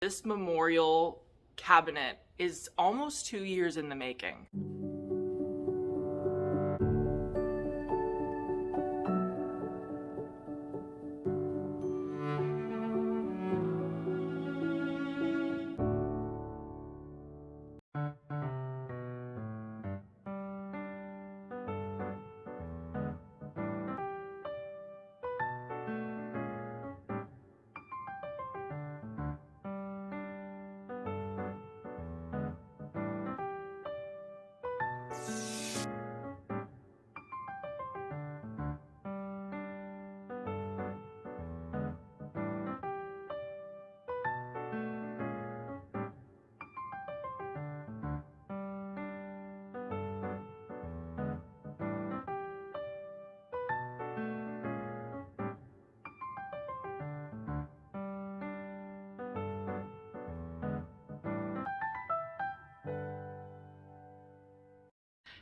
this memorial cabinet is almost 2 years in the making.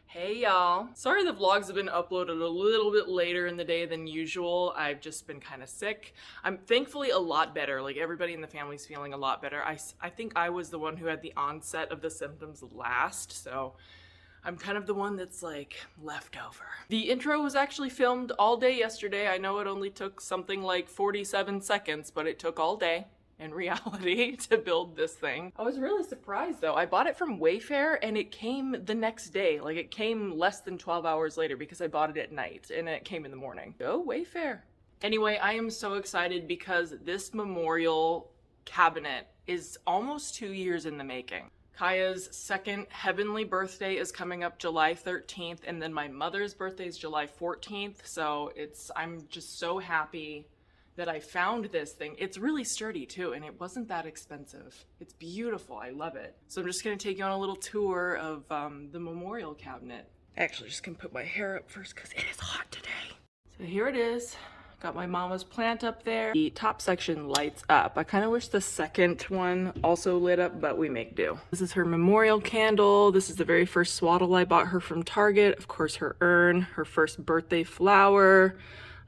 Hey y'all. Sorry the vlogs have been uploaded a little bit later in the day than usual. I've just been kind of sick. I'm thankfully a lot better. Like everybody in the family's feeling a lot better. I think I was the one who had the onset of the symptoms last, so I'm kind of the one that's like left over. The intro was actually filmed all day yesterday. I know it only took something like 47 seconds, but it took all day in reality to build this thing. I was really surprised though. I bought it from Wayfair and it came the next day. Like it came less than 12 hours later because I bought it at night and it came in the morning. Go Wayfair. Anyway, I am so excited because this memorial cabinet is almost 2 years in the making. Kaia's second heavenly birthday is coming up July 13th, and then my mother's birthday is July 14th. So I'm just so happy that I found this thing. It's really sturdy too, and it wasn't that expensive. It's beautiful, I love it. So I'm just gonna take you on a little tour of the memorial cabinet. Actually, just gonna put my hair up first because it is hot today. So here it is. Got my mama's plant up there. The top section lights up. I kind of wish the second one also lit up, but we make do. This is her memorial candle. This is the very first swaddle I bought her from Target. Of course, her urn, her first birthday flower,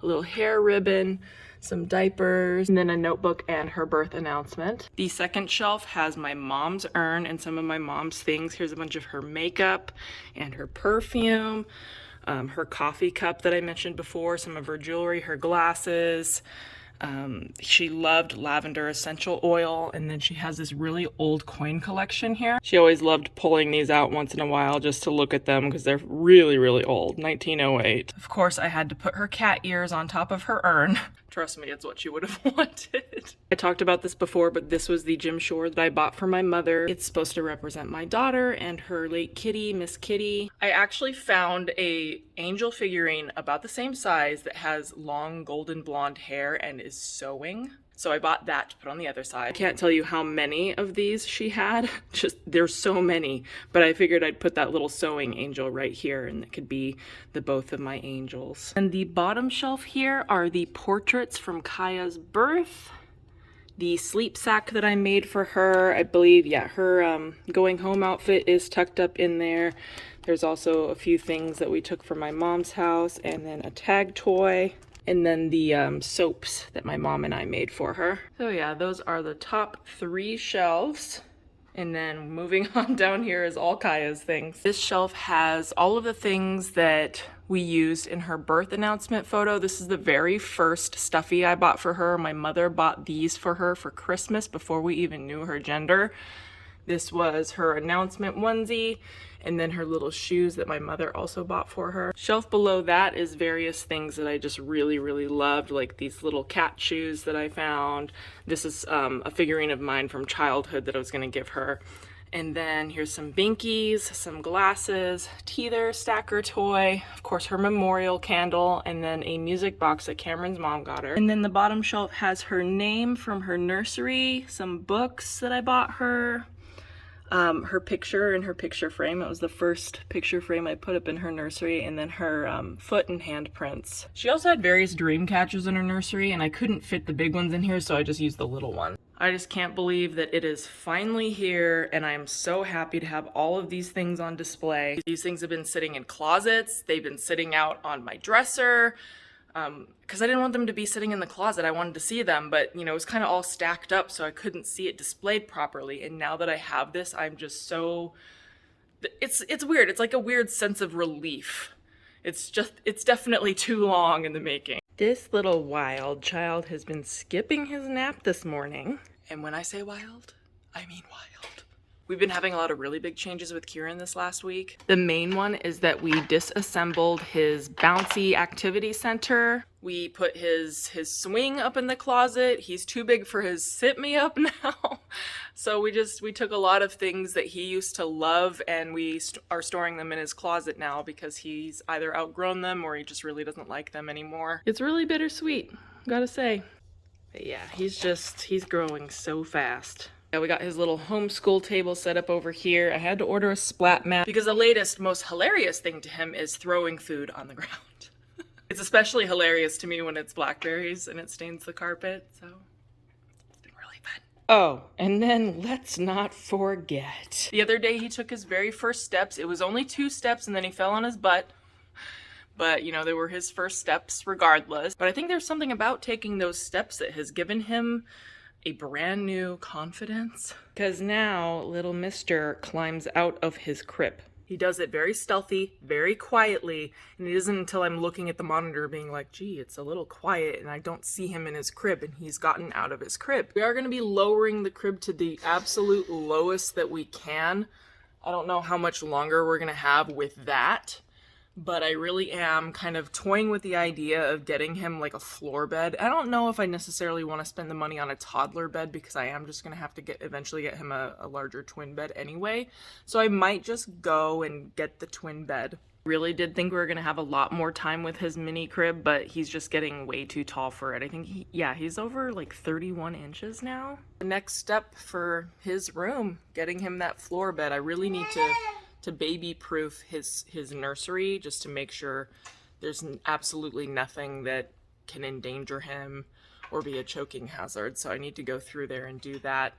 a little hair ribbon, some diapers, and then a notebook and her birth announcement. The second shelf has my mom's urn and some of my mom's things. Here's a bunch of her makeup and her perfume, her coffee cup that I mentioned before, some of her jewelry, her glasses. She loved lavender essential oil, and then she has this really old coin collection here. She always loved pulling these out once in a while just to look at them because they're really, really old, 1908. Of course, I had to put her cat ears on top of her urn. Trust me, it's what she would have wanted. I talked about this before, but this was the Jim Shore that I bought for my mother. It's supposed to represent my daughter and her late kitty, Miss Kitty. I actually found a angel figurine about the same size that has long golden blonde hair and is sewing. So I bought that to put on the other side. I can't tell you how many of these she had. Just, there's so many. But I figured I'd put that little sewing angel right here, and it could be the both of my angels. And the bottom shelf here are the portraits from Kaia's birth. The sleep sack that I made for her, I believe, yeah, her going home outfit is tucked up in there. There's also a few things that we took from my mom's house, and then a tag toy. And then the soaps that my mom and I made for her. So yeah, those are the top 3 shelves. And then moving on down here is all Kaia's things. This shelf has all of the things that we used in her birth announcement photo. This is the very first stuffy I bought for her. My mother bought these for her for Christmas before we even knew her gender. This was her announcement onesie, and then her little shoes that my mother also bought for her. Shelf below that is various things that I just really, really loved, like these little cat shoes that I found. This is a figurine of mine from childhood that I was gonna give her. And then here's some binkies, some glasses, teether, stacker toy, of course her memorial candle, and then a music box that Cameron's mom got her. And then the bottom shelf has her name from her nursery, some books that I bought her, her picture in her picture frame. It was the first picture frame I put up in her nursery, and then her foot and hand prints. She also had various dream catchers in her nursery, and I couldn't fit the big ones in here, so I just used the little one. I just can't believe that it is finally here, and I am so happy to have all of these things on display. These things have been sitting in closets, they've been sitting out on my dresser. because I didn't want them to be sitting in the closet. I wanted to see them, but you know, it was kind of all stacked up, so I couldn't see it displayed properly. And now that I have this, I'm just so, it's weird. It's like a weird sense of relief. It's definitely too long in the making. This little wild child has been skipping his nap this morning. And when I say wild, I mean wild. We've been having a lot of really big changes with Kieran this last week. The main one is that we disassembled his bouncy activity center. We put his swing up in the closet. He's too big for his sit me up now. So we took a lot of things that he used to love, and we are storing them in his closet now because he's either outgrown them or he just really doesn't like them anymore. It's really bittersweet, gotta say. But yeah, he's growing so fast. Yeah, we got his little homeschool table set up over here. I had to order a splat mat because the latest, most hilarious thing to him is throwing food on the ground. It's especially hilarious to me when it's blackberries and it stains the carpet, so it's been really fun. Oh, and then let's not forget. The other day he took his very first steps. It was only 2 steps and then he fell on his butt. But, you know, they were his first steps regardless. But I think there's something about taking those steps that has given him a brand new confidence. Because now little mister climbs out of his crib. He does it very stealthy, very quietly, and it isn't until I'm looking at the monitor being like, gee, it's a little quiet, and I don't see him in his crib, and he's gotten out of his crib. We are going to be lowering the crib to the absolute lowest that we can. I don't know how much longer we're going to have with that. But I really am kind of toying with the idea of getting him like a floor bed. I don't know if I necessarily want to spend the money on a toddler bed because I am just going to have to eventually get him a larger twin bed anyway. So I might just go and get the twin bed. Really did think we were going to have a lot more time with his mini crib, but he's just getting way too tall for it. I think he's over like 31 inches now. The next step for his room, getting him that floor bed, I really need to baby-proof his nursery just to make sure there's absolutely nothing that can endanger him or be a choking hazard. So I need to go through there and do that.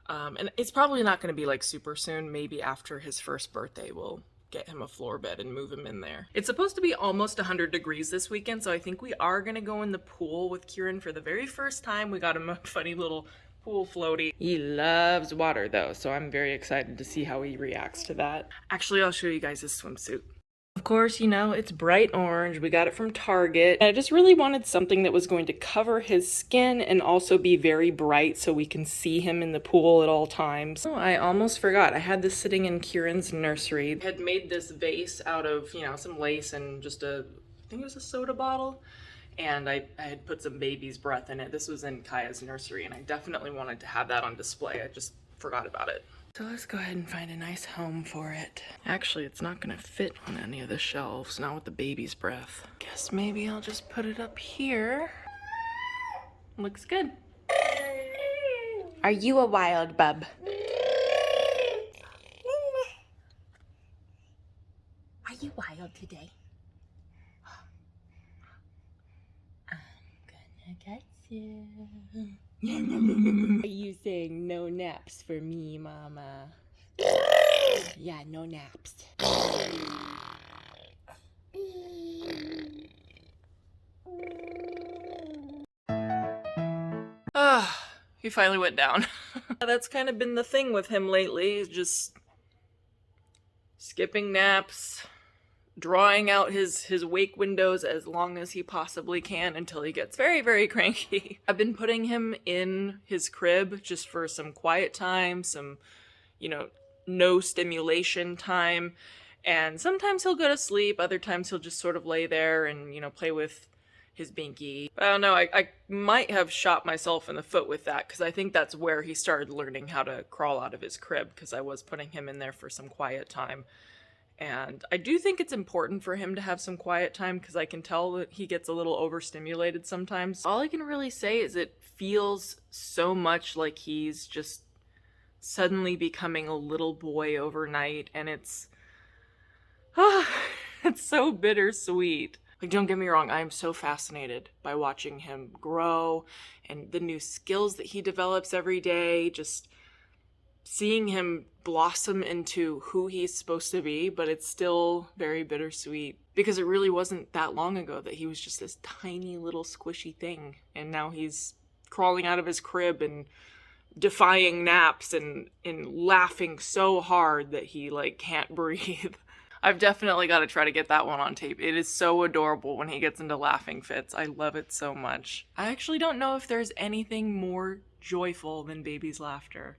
And it's probably not going to be like super soon. Maybe after his first birthday, we'll get him a floor bed and move him in there. It's supposed to be almost 100 degrees this weekend, so I think we are going to go in the pool with Kieran for the very first time. We got him a funny little pool floaty. He loves water though, so I'm very excited to see how he reacts to that. Actually, I'll show you guys his swimsuit. Of course, you know, it's bright orange. We got it from Target. And I just really wanted something that was going to cover his skin and also be very bright so we can see him in the pool at all times. Oh, I almost forgot. I had this sitting in Kieran's nursery. I had made this vase out of, you know, some lace and just I think it was a soda bottle. And I had put some baby's breath in it. This was in Kaia's nursery, and I definitely wanted to have that on display. I just forgot about it. So let's go ahead and find a nice home for it. Actually, it's not gonna fit on any of the shelves, not with the baby's breath. Guess maybe I'll just put it up here. Looks good. Are you a wild bub? Are you wild today? Get you. Are you saying no naps for me, Mama? Yeah, no naps. He finally went down. That's kind of been the thing with him lately, just skipping naps, drawing out his wake windows as long as he possibly can until he gets very, very cranky. I've been putting him in his crib just for some quiet time, some, you know, no stimulation time. And sometimes he'll go to sleep, other times he'll just sort of lay there and, you know, play with his binky. But I don't know, I might have shot myself in the foot with that because I think that's where he started learning how to crawl out of his crib, because I was putting him in there for some quiet time. And I do think it's important for him to have some quiet time because I can tell that he gets a little overstimulated sometimes. All I can really say is it feels so much like he's just suddenly becoming a little boy overnight, and it's so bittersweet. Like, don't get me wrong, I am so fascinated by watching him grow and the new skills that he develops every day. Just, seeing him blossom into who he's supposed to be, but it's still very bittersweet because it really wasn't that long ago that he was just this tiny little squishy thing, and now he's crawling out of his crib and defying naps and laughing so hard that he like can't breathe. I've definitely got to try to get that one on tape. It is so adorable when he gets into laughing fits. I love it so much. I actually don't know if there's anything more joyful than baby's laughter.